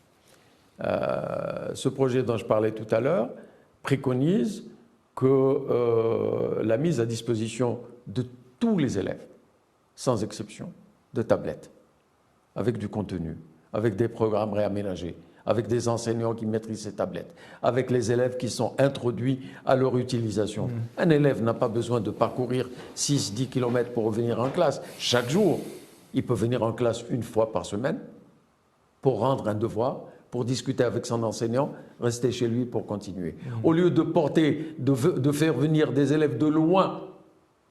S2: Ce projet dont je parlais tout à l'heure préconise que la mise à disposition de tous les élèves, sans exception, de tablettes, avec du contenu, avec des programmes réaménagés, avec des enseignants qui maîtrisent ces tablettes, avec les élèves qui sont introduits à leur utilisation. Un élève n'a pas besoin de parcourir 6-10 km pour revenir en classe. Chaque jour, il peut venir en classe une fois par semaine pour rendre un devoir, pour discuter avec son enseignant, rester chez lui pour continuer. Au lieu de faire venir des élèves de loin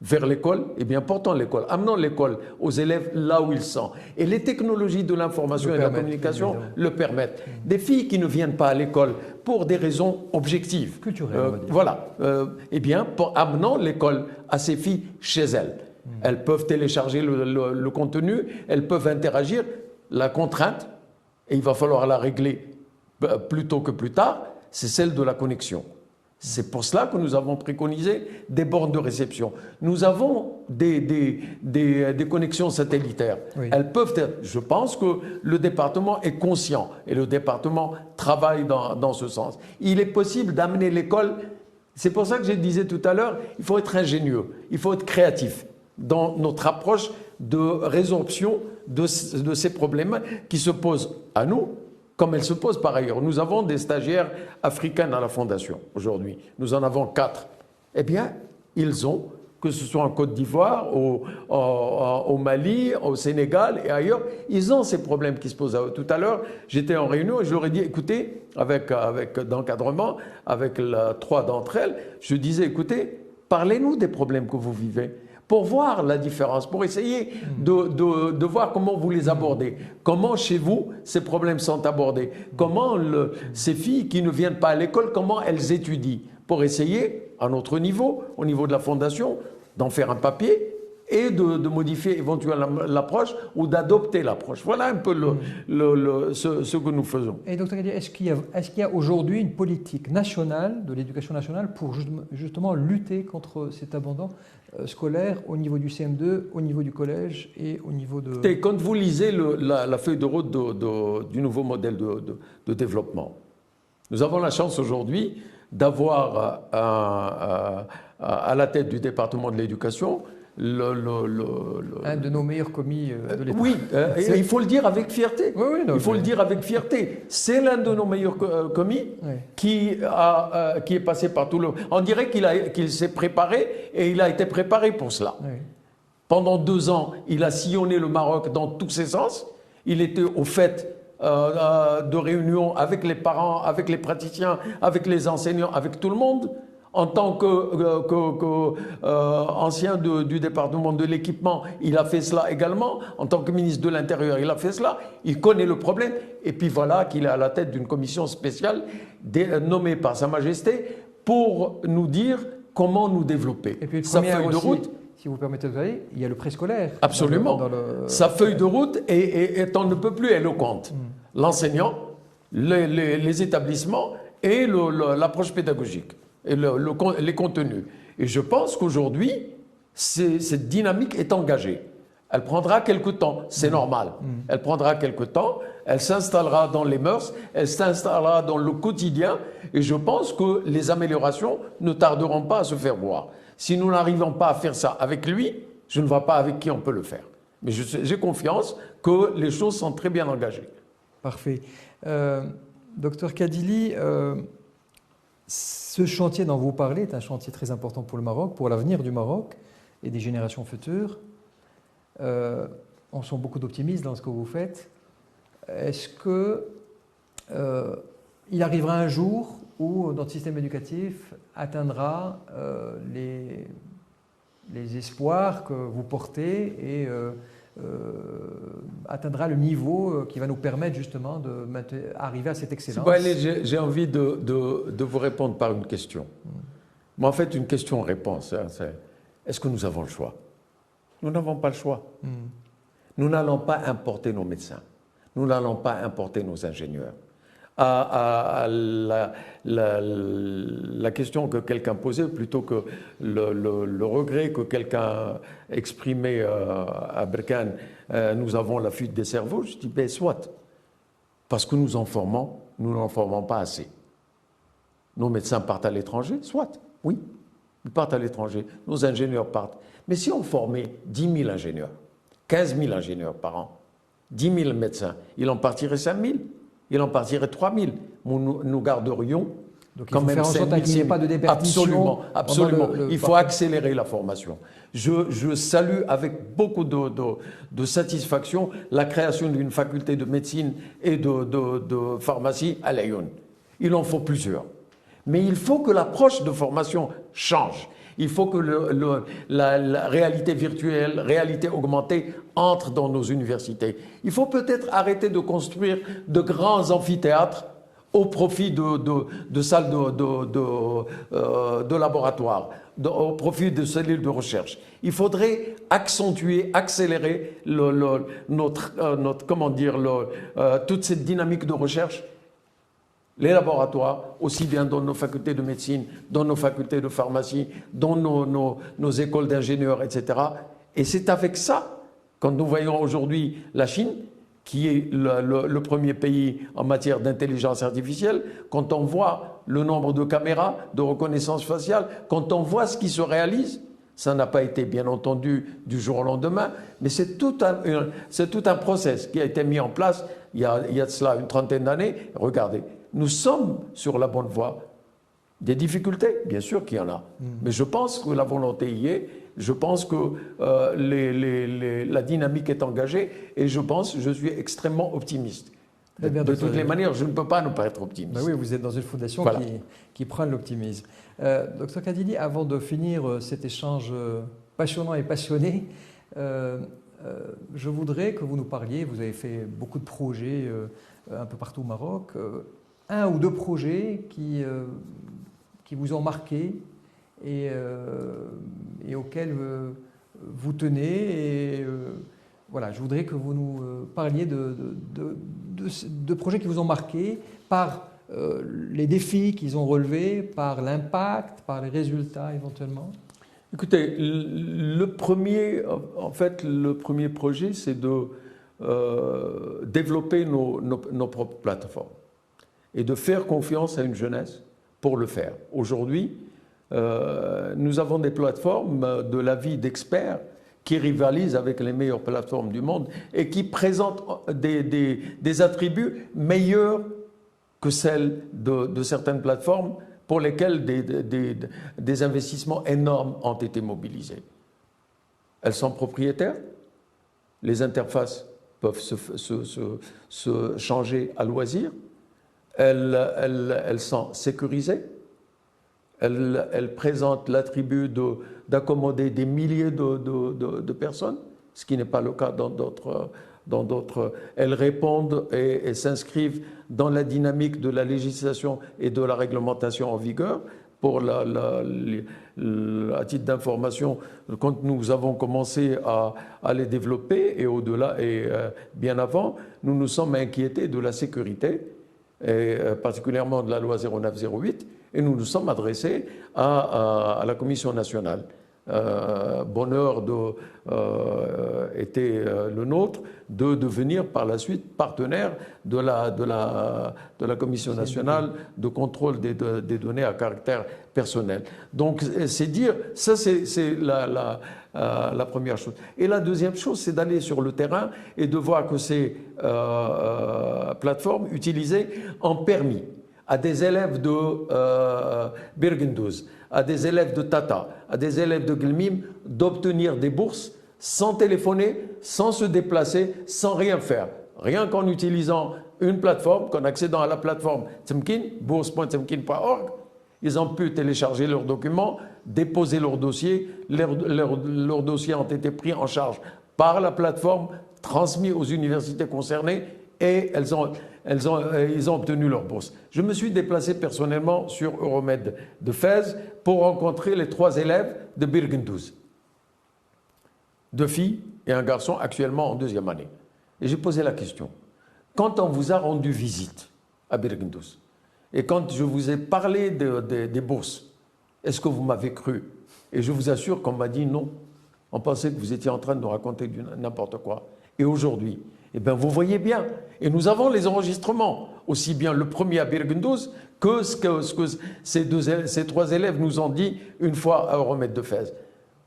S2: vers l'école, eh bien portons l'école, amenons l'école aux élèves là où ils sont. Et les technologies de l'information et de la communication le permettent. Des filles qui ne viennent pas à l'école pour des raisons objectives,
S1: culturelles, on va dire.
S2: voilà, eh bien amenons l'école à ces filles chez elles. Elles peuvent télécharger le contenu, elles peuvent interagir. La contrainte, et il va falloir la régler plus tôt que plus tard, c'est celle de la connexion. C'est pour cela que nous avons préconisé des bornes de réception. Nous avons des connexions satellitaires. Oui. Elles peuvent être, je pense que le département est conscient et le département travaille dans ce sens. Il est possible d'amener l'école, c'est pour ça que je disais tout à l'heure, il faut être ingénieux, il faut être créatif dans notre approche de résorption de ces problèmes qui se posent à nous, comme elles se posent par ailleurs. Nous avons des stagiaires africaines à la Fondation aujourd'hui. Nous en avons 4. Eh bien, ils ont, que ce soit en Côte d'Ivoire, au Mali, au Sénégal et ailleurs, ils ont ces problèmes qui se posent à eux. Tout à l'heure, j'étais en réunion et je leur ai dit, écoutez, avec d'encadrement, avec 3 d'entre elles, je disais, écoutez, parlez-nous des problèmes que vous vivez, pour voir la différence, pour essayer de voir comment vous les abordez. Comment chez vous, ces problèmes sont abordés. Comment ces filles qui ne viennent pas à l'école, comment elles étudient. Pour essayer, à notre niveau, au niveau de la Fondation, d'en faire un papier et de modifier éventuellement l'approche ou d'adopter l'approche. Voilà un peu ce que nous faisons.
S1: Et docteur Kadili, est-ce qu'il y a aujourd'hui une politique nationale, de l'éducation nationale, pour justement lutter contre cet abandon scolaire au niveau du CM2, au niveau du collège et au niveau de...
S2: Et quand vous lisez la feuille de route du nouveau modèle de développement, nous avons la chance aujourd'hui d'avoir à la tête du département de l'éducation
S1: un de nos meilleurs commis de l'État.
S2: Oui, il faut le dire avec fierté.
S1: Oui,
S2: il faut le dire avec fierté. C'est l'un de nos meilleurs commis qui est passé par tout le... On dirait qu'il s'est préparé et il a été préparé pour cela. Oui. Pendant 2 ans, il a sillonné le Maroc dans tous ses sens. Il était au fait de réunions avec les parents, avec les praticiens, avec les enseignants, avec tout le monde. En tant qu'ancien du département de l'équipement, il a fait cela également. En tant que ministre de l'Intérieur, il a fait cela. Il connaît le problème. Et puis voilà qu'il est à la tête d'une commission spéciale nommée par Sa Majesté pour nous dire comment nous développer.
S1: Et puis sa feuille de route, si vous permettez de vous aller, il y a le préscolaire.
S2: Absolument. Sa feuille de route est on ne peut plus éloquente. L'enseignant, les établissements et l'approche pédagogique. Et les contenus. Et je pense qu'aujourd'hui, cette dynamique est engagée. Elle prendra quelque temps, c'est normal. Elle prendra quelque temps, elle s'installera dans les mœurs, elle s'installera dans le quotidien, et je pense que les améliorations ne tarderont pas à se faire voir. Si nous n'arrivons pas à faire ça avec lui, je ne vois pas avec qui on peut le faire. Mais j'ai confiance que les choses sont très bien engagées.
S1: Parfait. Docteur Kadili, ce chantier dont vous parlez est un chantier très important pour le Maroc, pour l'avenir du Maroc et des générations futures. On sent beaucoup d'optimisme dans ce que vous faites. Est-ce qu'il arrivera un jour où notre système éducatif atteindra les espoirs que vous portez et atteindra le niveau qui va nous permettre justement d'arriver à cette excellence.
S2: Bon, allez, j'ai envie de vous répondre par une question. Mais en fait, une question-réponse. Hein, est-ce que nous avons le choix? Nous n'avons pas le choix. Nous n'allons pas importer nos médecins. Nous n'allons pas importer nos ingénieurs. À la question que quelqu'un posait, plutôt que le regret que quelqu'un exprimait à Berkane, nous avons la fuite des cerveaux, je dis, ben soit. Parce que nous n'en formons pas assez. Nos médecins partent à l'étranger, soit, oui, ils partent à l'étranger. Nos ingénieurs partent. Mais si on formait 10 000 ingénieurs, 15 000 ingénieurs par an, 10 000 médecins, il en partirait 5 000. Il en partirait 3 000. Nous garderions
S1: donc
S2: quand même 5 000.
S1: qu'il n'y ait pas de déperdition.
S2: Absolument, absolument. Il faut accélérer la formation. Je salue avec beaucoup de satisfaction la création d'une faculté de médecine et de pharmacie à Lyon. Il en faut plusieurs. Mais il faut que l'approche de formation change. Il faut que la réalité virtuelle, réalité augmentée entre dans nos universités. Il faut peut-être arrêter de construire de grands amphithéâtres au profit de salles de laboratoire, au profit de cellules de recherche. Il faudrait accentuer, accélérer toute cette dynamique de recherche. Les laboratoires, aussi bien dans nos facultés de médecine, dans nos facultés de pharmacie, dans nos écoles d'ingénieurs, etc. Et c'est avec ça, quand nous voyons aujourd'hui la Chine, qui est le premier pays en matière d'intelligence artificielle, quand on voit le nombre de caméras de reconnaissance faciale, quand on voit ce qui se réalise, ça n'a pas été bien entendu du jour au lendemain, mais c'est tout un process qui a été mis en place il y a de cela une trentaine d'années. Regardez. Nous sommes sur la bonne voie. Des difficultés, bien sûr qu'il y en a. Mais je pense que la volonté y est. Je pense que la dynamique est engagée. Et je suis extrêmement optimiste. De toutes les manières, je ne peux pas ne pas être optimiste.
S1: Ben oui, vous êtes dans une fondation qui prend l'optimisme. Docteur Kadili, avant de finir cet échange passionnant et passionné, je voudrais que vous nous parliez, vous avez fait beaucoup de projets un peu partout au Maroc, un ou deux projets qui vous ont marqué et auxquels vous tenez. Et voilà, je voudrais que vous nous parliez de projets qui vous ont marqué par les défis qu'ils ont relevés, par l'impact, par les résultats éventuellement.
S2: Écoutez, le premier projet, c'est de développer nos propres plateformes et de faire confiance à une jeunesse pour le faire. Aujourd'hui, nous avons des plateformes de l'avis d'experts qui rivalisent avec les meilleures plateformes du monde et qui présentent des attributs meilleurs que celles de certaines plateformes pour lesquelles des investissements énormes ont été mobilisés. Elles sont propriétaires, les interfaces peuvent se changer à loisir, elles sont sécurisées, elles présentent l'attribut d'accommoder des milliers de personnes, ce qui n'est pas le cas dans d'autres. Elles répondent et s'inscrivent dans la dynamique de la législation et de la réglementation en vigueur. À titre d'information, quand nous avons commencé à les développer et au-delà et bien avant, nous nous sommes inquiétés de la sécurité, et particulièrement de la loi 0908, et nous nous sommes adressés à la Commission nationale. Bonheur était le nôtre de devenir par la suite partenaire de la Commission nationale de contrôle des données à caractère personnel. Donc c'est dire, ça c'est la première chose. Et la deuxième chose, c'est d'aller sur le terrain et de voir que ces plateformes utilisées en permis à des élèves de Birgendouz, à des élèves de Tata, à des élèves de Glmim, d'obtenir des bourses sans téléphoner, sans se déplacer, sans rien faire. Rien qu'en utilisant une plateforme, qu'en accédant à la plateforme Temkin, bourse.temkin.org, ils ont pu télécharger leurs documents, déposer leurs dossiers. Leurs dossiers ont été pris en charge par la plateforme, transmis aux universités concernées et ils ont obtenu leur bourse. Je me suis déplacé personnellement sur Euromed de Fès pour rencontrer les 3 élèves de Birgendouz. 2 filles et un garçon actuellement en 2e année. Et j'ai posé la question. Quand on vous a rendu visite à Birgendouz et quand je vous ai parlé des bourses, est-ce que vous m'avez cru? Et je vous assure qu'on m'a dit non. On pensait que vous étiez en train de nous raconter n'importe quoi. Et aujourd'hui, eh bien, vous voyez bien, et nous avons les enregistrements, aussi bien le premier à Birgendouz que ce que ces 3 élèves nous ont dit une fois à Euromed de Fès.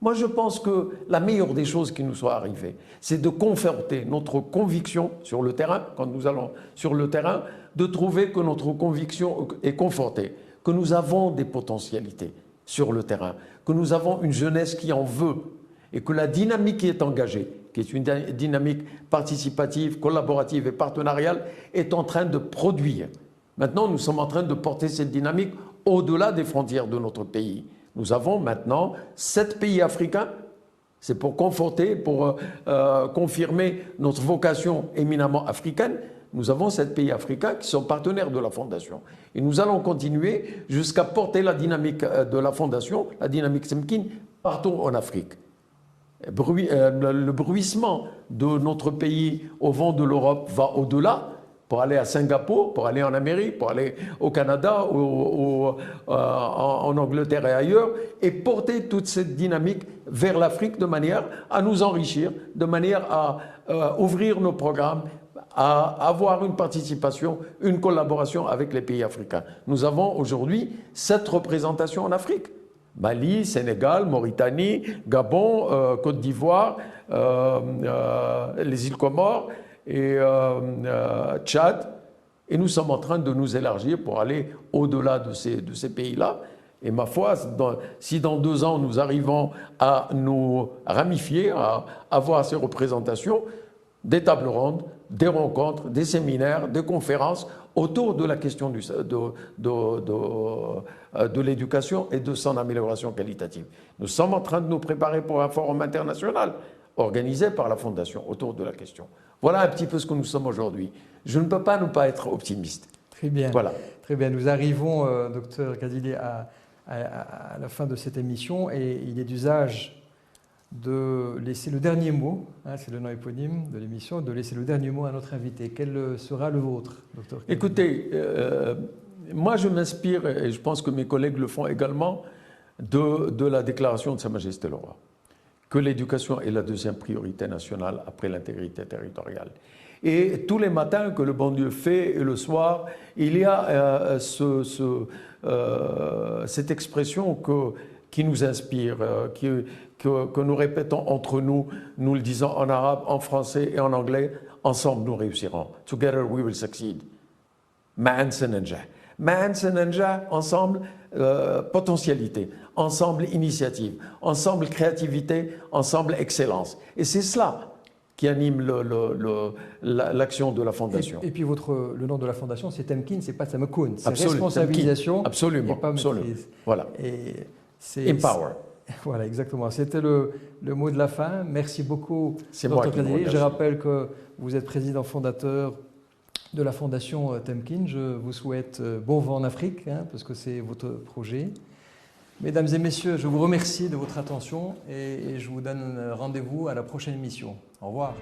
S2: Moi, je pense que la meilleure des choses qui nous soit arrivée, c'est de conforter notre conviction sur le terrain, quand nous allons sur le terrain, de trouver que notre conviction est confortée, que nous avons des potentialités sur le terrain, que nous avons une jeunesse qui en veut, et que la dynamique qui est engagée, qui est une dynamique participative, collaborative et partenariale, est en train de produire. Maintenant, nous sommes en train de porter cette dynamique au-delà des frontières de notre pays. Nous avons maintenant 7 pays africains. C'est pour conforter, pour confirmer notre vocation éminemment africaine. Nous avons 7 pays africains qui sont partenaires de la Fondation. Et nous allons continuer jusqu'à porter la dynamique de la Fondation, la dynamique Temkin, partout en Afrique. Le bruissement de notre pays au vent de l'Europe va au-delà, pour aller à Singapour, pour aller en Amérique, pour aller au Canada, en Angleterre et ailleurs, et porter toute cette dynamique vers l'Afrique de manière à nous enrichir, de manière à ouvrir nos programmes, à avoir une participation, une collaboration avec les pays africains. Nous avons aujourd'hui 7 représentations en Afrique. Mali, Sénégal, Mauritanie, Gabon, Côte d'Ivoire, les îles Comores et Tchad. Et nous sommes en train de nous élargir pour aller au-delà de ces pays-là. Et ma foi, si dans 2 ans nous arrivons à nous ramifier, à avoir ces représentations, des tables rondes, des rencontres, des séminaires, des conférences autour de la question de l'éducation et de son amélioration qualitative. Nous sommes en train de nous préparer pour un forum international organisé par la Fondation autour de la question. Voilà un petit peu ce que nous sommes aujourd'hui. Je ne peux pas ne pas être optimiste.
S1: Très bien.
S2: Voilà.
S1: Très bien. Nous arrivons, docteur Kadili, à la fin de cette émission et il est d'usage de laisser le dernier mot, hein, c'est le nom éponyme de l'émission, de laisser le dernier mot à notre invité. Quel sera le vôtre, docteur Kadili?
S2: Écoutez, moi je m'inspire, et je pense que mes collègues le font également, de la déclaration de Sa Majesté le Roi, que l'éducation est la 2e priorité nationale après l'intégrité territoriale. Et tous les matins que le bon Dieu fait, et le soir, il y a cette expression qui nous inspire, que nous répétons entre nous, nous le disons en arabe, en français et en anglais, ensemble nous réussirons. Together we will succeed. Ma'an sananjah. Ma'an sananjah, ensemble potentialité, ensemble initiative, ensemble créativité, ensemble excellence. Et c'est cela qui anime l'action de la Fondation.
S1: Et puis le nom de la Fondation, c'est Temkin, c'est pas Tamakoun, c'est
S2: Absolument,
S1: responsabilisation.
S2: Absolument,
S1: et pas
S2: absolument.
S1: maîtrise.
S2: Voilà.
S1: Et
S2: Empower.
S1: Voilà, exactement. C'était le mot de la fin. Merci beaucoup,
S2: Dr.
S1: Kadili. Je rappelle que vous êtes président fondateur de la Fondation Temkin. Je vous souhaite bon vent en Afrique, hein, parce que c'est votre projet. Mesdames et messieurs, je vous remercie de votre attention et je vous donne rendez-vous à la prochaine émission. Au revoir.